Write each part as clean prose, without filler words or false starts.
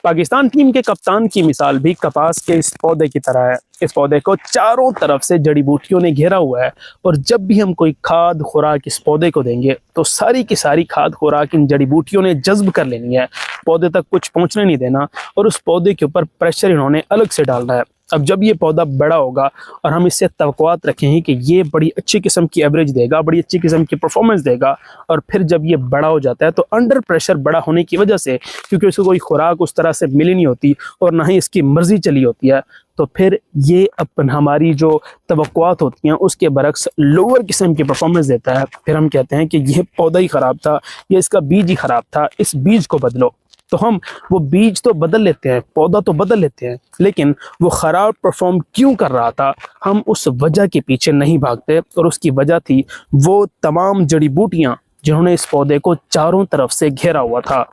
Pakistan team کے کپتان کی مثال بھی کپاس کے اس پودے کی طرح ہے۔ اس پودے کو چاروں طرف سے جڑی بوٹیوں نے گھیرا ہوا ہے، اور جب بھی ہم کوئی کھاد خوراک اس پودے کو دیں گے تو ساری کی ساری کھاد خوراک ان جڑی بوٹیوں نے جذب کر لینی ہے، پودے تک کچھ پہنچنے نہیں دینا، اور اس پودے کے اوپر پریشر انہوں نے الگ سے ڈالنا ہے۔ اب جب یہ پودا بڑا ہوگا اور ہم اس سے توقعات رکھیں گے کہ یہ بڑی اچھی قسم کی ایوریج دے گا، بڑی اچھی قسم کی پرفارمنس دے گا، اور پھر جب یہ بڑا ہو جاتا ہے تو انڈر پریشر بڑا ہونے کی وجہ سے، کیونکہ اس کو کوئی خوراک اس طرح سے ملی نہیں ہوتی اور نہ ہی اس کی مرضی چلی ہوتی ہے، تو پھر یہ ہماری جو توقعات ہوتی ہیں اس کے برعکس لوور قسم کی پرفارمنس دیتا ہے۔ پھر ہم کہتے ہیں کہ یہ پودا ہی خراب تھا، یہ اس کا بیج ہی خراب تھا، اس بیج کو بدلو۔ تو ہم وہ بیج تو بدل لیتے ہیں، پودا تو بدل لیتے ہیں، لیکن وہ خراب پرفارم کیوں کر رہا تھا ہم اس وجہ کے پیچھے نہیں بھاگتے، اور اس کی وجہ تھی وہ تمام جڑی بوٹیاں جنہوں نے اس پودے کو چاروں طرف سے گھیرا ہوا تھا۔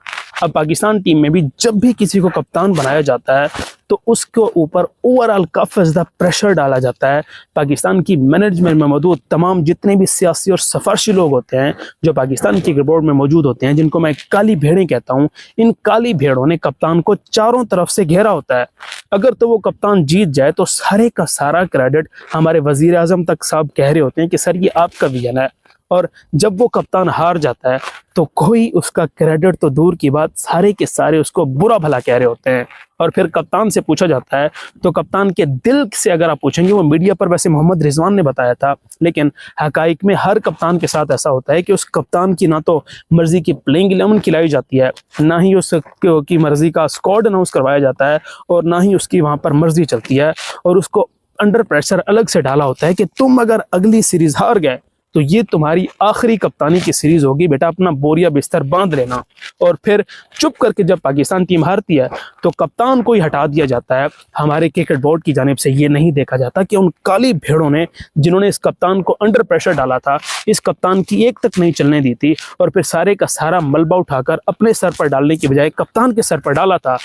اب پاکستان ٹیم میں بھی جب بھی کسی کو کپتان بنایا جاتا ہے تو اس کے اوپر اوورآل کافی زیادہ پریشر ڈالا جاتا ہے۔ پاکستان کی مینجمنٹ میں موجود تمام جتنے بھی سیاسی اور سفارشی لوگ ہوتے ہیں جو پاکستان کی کرکٹ بورڈ میں موجود ہوتے ہیں، جن کو میں کالی بھیڑیں کہتا ہوں، ان کالی بھیڑوں نے کپتان کو چاروں طرف سے گھیرا ہوتا ہے۔ اگر تو وہ کپتان جیت جائے تو سارے کا سارا کریڈٹ ہمارے وزیر اعظم تک صاحب کہہ رہے ہوتے ہیں کہ سر یہ آپ کا ویژن ہے، اور جب وہ کپتان ہار جاتا ہے تو کوئی اس کا کریڈٹ تو دور کی بات، سارے کے سارے اس کو برا بھلا کہہ رہے ہوتے ہیں۔ اور پھر کپتان سے پوچھا جاتا ہے تو کپتان کے دل سے اگر آپ پوچھیں گے، وہ میڈیا پر ویسے محمد رضوان نے بتایا تھا، لیکن حقائق میں ہر کپتان کے ساتھ ایسا ہوتا ہے کہ اس کپتان کی نہ تو مرضی کی پلینگ 11 کھلائی جاتی ہے، نہ ہی اس کی مرضی کا اسکواڈ اناؤنس کروایا جاتا ہے، اور نہ ہی اس کی وہاں پر مرضی چلتی ہے، اور اس کو انڈر پریشر الگ سے ڈالا ہوتا ہے کہ تم اگر اگلی سیریز ہار گئے تو یہ تمہاری آخری کپتانی کی سیریز ہوگی بیٹا، اپنا بوریا بستر باندھ لینا۔ اور پھر چپ کر کے جب پاکستان ٹیم ہارتی ہے تو کپتان کو ہی ہٹا دیا جاتا ہے۔ ہمارے کرکٹ بورڈ کی جانب سے یہ نہیں دیکھا جاتا کہ ان کالی بھیڑوں نے جنہوں نے اس کپتان کو انڈر پریشر ڈالا تھا، اس کپتان کی ایک تک نہیں چلنے دی تھی، اور پھر سارے کا سارا ملبہ اٹھا کر اپنے سر پر ڈالنے کی بجائے کپتان کے سر پر ڈالا تھا،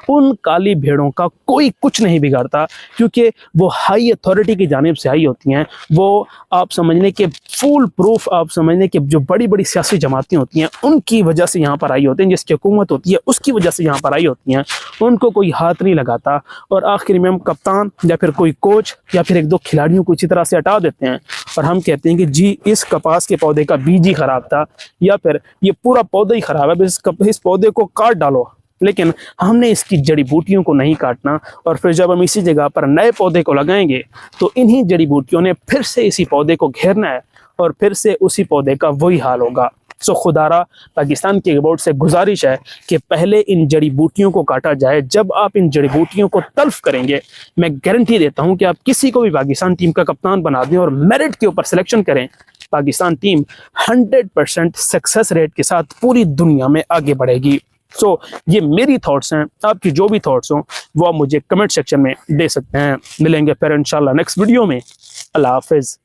ان کالی بھیڑوں کا کوئی کچھ نہیں بگاڑتا، کیونکہ وہ ہائی اتھارٹی کی جانب سے آئی ہوتی ہیں۔ وہ آپ سمجھنے کے فول پروف، آپ سمجھنے کہ جو بڑی بڑی سیاسی جماعتیں ہوتی ہیں ان کی وجہ سے یہاں پر آئی ہوتی ہیں، جس کی حکومت ہوتی ہے اس کی وجہ سے یہاں پر آئی ہوتی ہیں، ان کو کوئی ہاتھ نہیں لگاتا، اور آخر میں ہم کپتان یا پھر کوئی کوچ یا پھر ایک دو کھلاڑیوں کو اسی طرح سے ہٹا دیتے ہیں، اور ہم کہتے ہیں کہ جی اس کپاس کے پودے کا بیج ہی خراب تھا، یا پھر یہ پورا پودا ہی خراب ہے، اس پودے کو کاٹ ڈالو۔ لیکن ہم نے اس کی جڑی بوٹیوں کو نہیں کاٹنا، اور پھر جب ہم اسی جگہ پر نئے پودے کو لگائیں گے تو انہی جڑی بوٹیوں نے پھر سے اسی پودے کو گھیرنا ہے، اور پھر سے اسی پودے کا وہی حال ہوگا۔ سو خدا را پاکستان کے بورڈ سے گزارش ہے کہ پہلے ان جڑی بوٹیوں کو کاٹا جائے۔ جب آپ ان جڑی بوٹیوں کو تلف کریں گے، میں گارنٹی دیتا ہوں کہ آپ کسی کو بھی پاکستان ٹیم کا کپتان بنا دیں اور میرٹ کے اوپر سلیکشن کریں، پاکستان ٹیم 100% سکسیس ریٹ کے ساتھ پوری دنیا میں آگے بڑھے گی۔ سو یہ میری تھاٹس ہیں، آپ کی جو بھی تھاٹس ہوں وہ آپ مجھے کمنٹ سیکشن میں دے سکتے ہیں۔ ملیں گے پھر انشاءاللہ نیکسٹ ویڈیو میں۔ اللہ حافظ۔